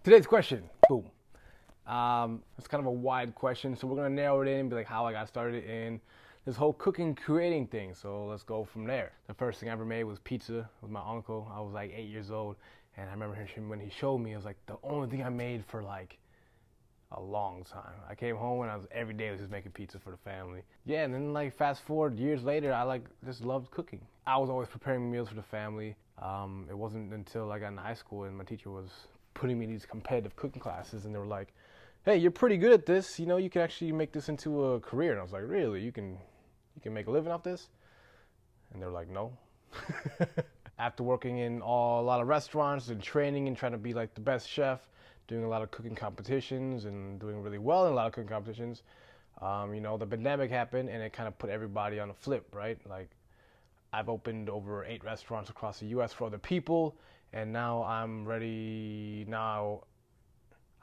Today's question, boom. It's kind of a wide question, so we're gonna narrow it in and be like how I got started in this whole cooking, creating thing. So let's go from there. The first thing I ever made was pizza with my uncle. I was like 8 years old, and I remember when he showed me, it was like the only thing I made for like a long time. I came home and I was every day was just making pizza for the family. Yeah, and then like fast forward years later, I like just loved cooking. I was always preparing meals for the family. It wasn't until I got in high school and my teacher was putting me in these competitive cooking classes, and they were like, "Hey, you're pretty good at this. You know, you can actually make this into a career." And I was like, "Really? You can make a living off this?" And they were like, "No." After working in a lot of restaurants and training and trying to be like the best chef, doing a lot of cooking competitions and doing really well in a lot of cooking competitions, the pandemic happened and it kind of put everybody on a flip, right? Like I've opened over 8 restaurants across the U.S. for other people, and now I'm ready. Now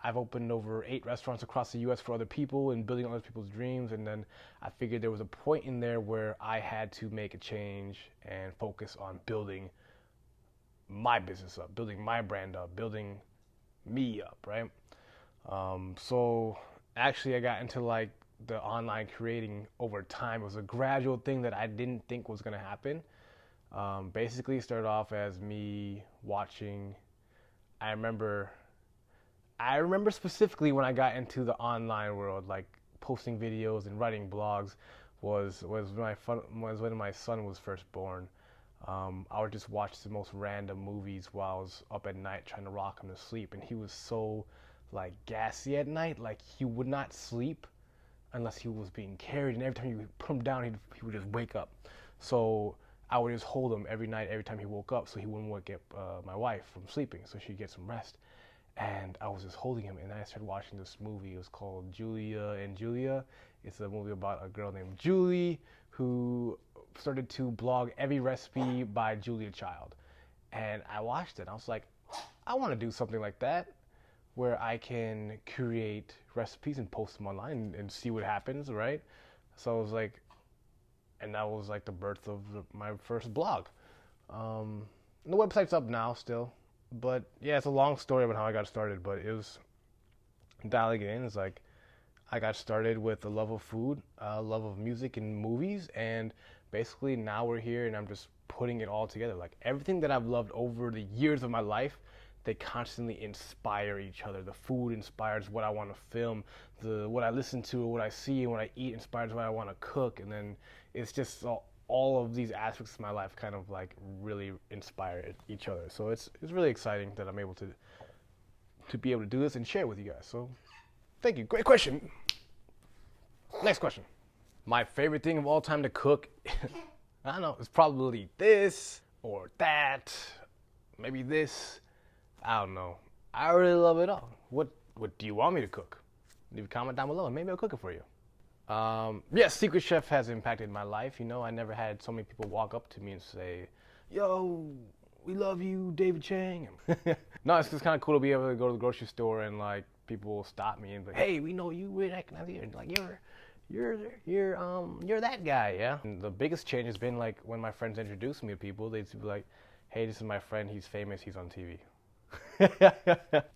I've opened over 8 restaurants across the U.S. for other people and building other people's dreams. And then I figured there was a point in there where I had to make a change and focus on building my business up, building my brand up, building me up, right? So actually, I got into like the online creating over time. It was a gradual thing that I didn't think was gonna happen. Basically, started off as me watching. I remember, I remember specifically when I got into the online world, like posting videos and writing blogs, was when my son was first born. I would just watch the most random movies while I was up at night trying to rock him to sleep, and he was so like gassy at night, like he would not sleep unless he was being carried, and every time you put him down, he would just wake up. So I would just hold him every night, every time he woke up, so he wouldn't wake up my wife from sleeping, so she'd get some rest. And I was just holding him, and I started watching this movie. It was called Julia and Julia. It's a movie about a girl named Julie who started to blog every recipe by Julia Child. And I watched it, and I was like, I want to do something like that, where I can create recipes and post them online and see what happens, right? So I was like, and that was like the birth of my first blog. The website's up now still, but yeah, it's a long story about how I got started. But it was dialing it in. It's like I got started with a love of food, a love of music and movies, and basically now we're here, and I'm just putting it all together. Like everything that I've loved over the years of my life, they constantly inspire each other. The food inspires what I want to film. What I listen to, what I see, and what I eat inspires what I want to cook. And then it's just all of these aspects of my life kind of like really inspire each other. So it's really exciting that I'm able to be able to do this and share with you guys. So thank you. Great question. Next question. My favorite thing of all time to cook, I don't know, it's probably this or that, maybe this. I don't know. I really love it all. What do you want me to cook? Leave a comment down below and maybe I'll cook it for you. Yes, Secret Chef has impacted my life. I never had so many people walk up to me and say, "Yo, we love you, David Chang." No, it's just kind of cool to be able to go to the grocery store and like people will stop me and be like, "Hey, we know you. We recognize you." And like you're that guy, yeah. And the biggest change has been like when my friends introduce me to people, they'd be like, "Hey, this is my friend. He's famous. He's on TV."